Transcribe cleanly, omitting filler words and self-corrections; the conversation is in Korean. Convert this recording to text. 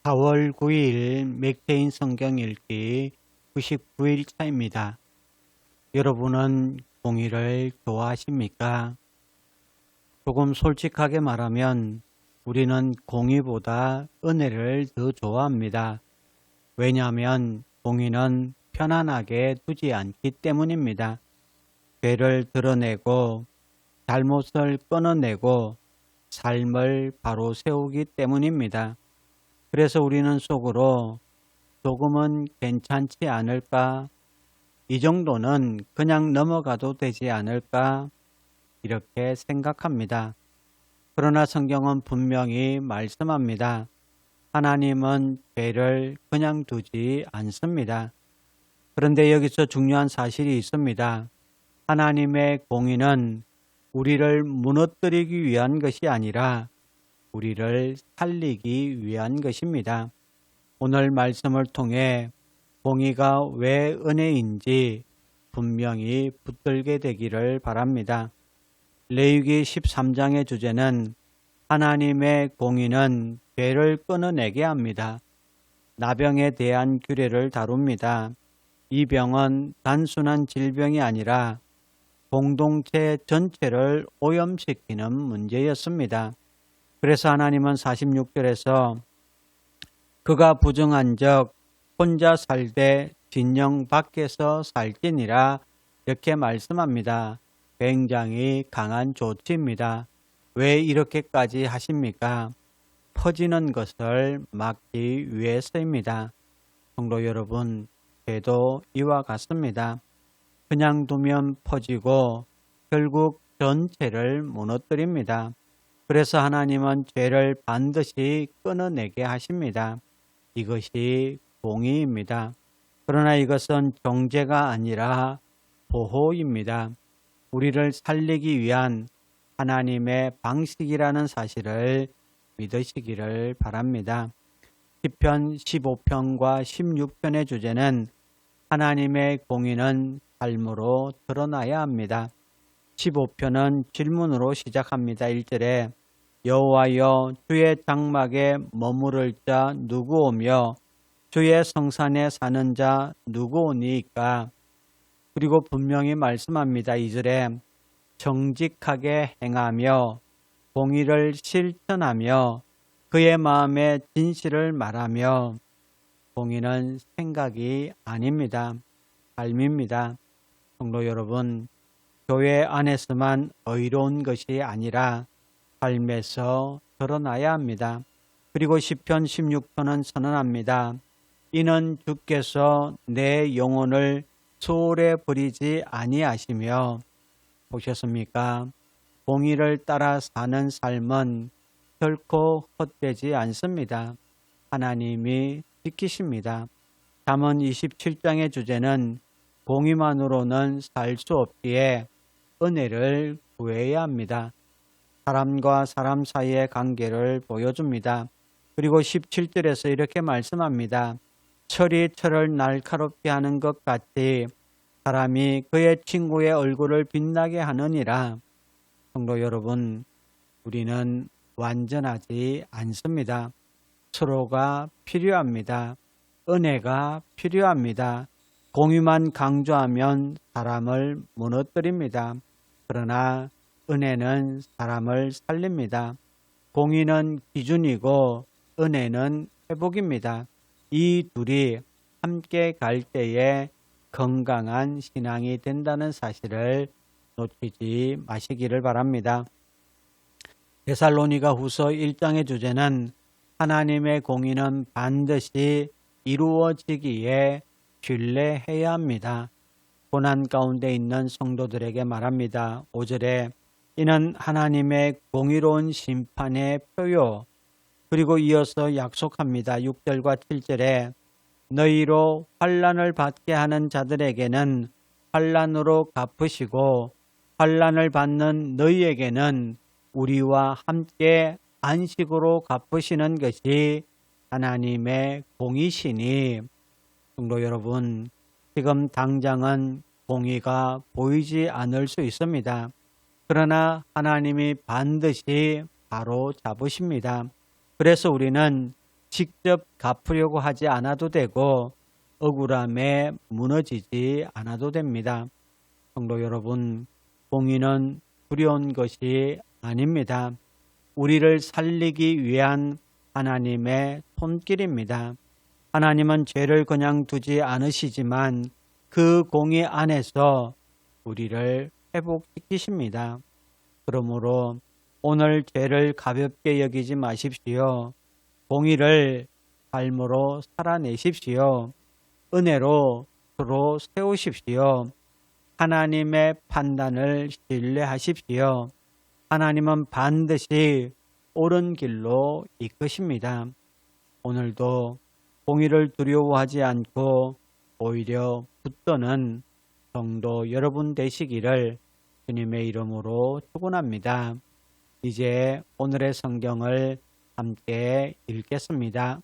4월 9일 맥케인 성경 읽기 99일 차입니다. 여러분은 공의를 좋아하십니까? 조금 솔직하게 말하면 우리는 공의보다 은혜를 더 좋아합니다. 왜냐하면 공의는 편안하게 두지 않기 때문입니다. 죄를 드러내고 잘못을 끊어내고 삶을 바로 세우기 때문입니다. 그래서 우리는 속으로 조금은 괜찮지 않을까? 이 정도는 그냥 넘어가도 되지 않을까? 이렇게 생각합니다. 그러나 성경은 분명히 말씀합니다. 하나님은 죄를 그냥 두지 않습니다. 그런데 여기서 중요한 사실이 있습니다. 하나님의 공의는 우리를 무너뜨리기 위한 것이 아니라 우리를 살리기 위한 것입니다. 오늘 말씀을 통해 공의가 왜 은혜인지 분명히 붙들게 되기를 바랍니다. 레위기 13장의 주제는 하나님의 공의는 죄를 끊어내게 합니다. 나병에 대한 규례를 다룹니다. 이 병은 단순한 질병이 아니라 공동체 전체를 오염시키는 문제였습니다. 그래서 하나님은 46절에서 그가 부정한 적 혼자 살되 진영 밖에서 살지니라 이렇게 말씀합니다. 굉장히 강한 조치입니다. 왜 이렇게까지 하십니까? 퍼지는 것을 막기 위해서입니다. 성도 여러분, 죄도 이와 같습니다. 그냥 두면 퍼지고 결국 전체를 무너뜨립니다. 그래서 하나님은 죄를 반드시 끊어내게 하십니다. 이것이 공의입니다. 그러나 이것은 정죄가 아니라 보호입니다. 우리를 살리기 위한 하나님의 방식이라는 사실을 믿으시기를 바랍니다. 시편 15편과 16편의 주제는 하나님의 공의는 삶으로 드러나야 합니다. 15편은 질문으로 시작합니다. 1절에 여호와여 주의 장막에 머무를 자 누구오며 주의 성산에 사는 자 누구오니까? 그리고 분명히 말씀합니다. 2절에 정직하게 행하며 공의를 실천하며 그의 마음에 진실을 말하며 공의는 생각이 아닙니다. 삶입니다. 성도 여러분, 교회 안에서만 의로운 것이 아니라 삶에서 드러나야 합니다. 그리고 시편 16편은 선언합니다. 이는 주께서 내 영혼을 소홀히 버리지 아니하시며 보셨습니까? 공의를 따라 사는 삶은 결코 헛되지 않습니다. 하나님이 지키십니다. 잠언 27장의 주제는 공의만으로는 살 수 없기에 은혜를 구해야 합니다. 사람과 사람 사이의 관계를 보여줍니다. 그리고 17절에서 이렇게 말씀합니다. 철이 철을 날카롭게 하는 것 같이 사람이 그의 친구의 얼굴을 빛나게 하느니라. 성도 여러분, 우리는 완전하지 않습니다. 서로가 필요합니다. 은혜가 필요합니다. 공의만 강조하면 사람을 무너뜨립니다. 그러나 은혜는 사람을 살립니다. 공의는 기준이고 은혜는 회복입니다. 이 둘이 함께 갈 때에 건강한 신앙이 된다는 사실을 놓치지 마시기를 바랍니다. 데살로니가 후서 1장의 주제는 하나님의 공의는 반드시 이루어지기에 신뢰해야 합니다. 고난 가운데 있는 성도들에게 말합니다. 5절에 이는 하나님의 공의로운 심판의 표요. 그리고 이어서 약속합니다. 6절과 7절에 너희로 환난을 받게 하는 자들에게는 환난으로 갚으시고 환난을 받는 너희에게는 우리와 함께 안식으로 갚으시는 것이 하나님의 공의시니. 성도 여러분, 지금 당장은 공의가 보이지 않을 수 있습니다. 그러나 하나님이 반드시 바로 잡으십니다. 그래서 우리는 직접 갚으려고 하지 않아도 되고 억울함에 무너지지 않아도 됩니다. 성도 여러분, 공의는 두려운 것이 아닙니다. 우리를 살리기 위한 하나님의 손길입니다. 하나님은 죄를 그냥 두지 않으시지만 그 공의 안에서 우리를 회복시키십니다. 그러므로 오늘 죄를 가볍게 여기지 마십시오. 공의를 삶으로 살아내십시오. 은혜로 서로 세우십시오. 하나님의 판단을 신뢰하십시오. 하나님은 반드시 옳은 길로 이끄십니다. 오늘도 공의를 두려워하지 않고 오히려 붙드는 성도 여러분 되시기를 주님의 이름으로 축원합니다. 이제 오늘의 성경을 함께 읽겠습니다.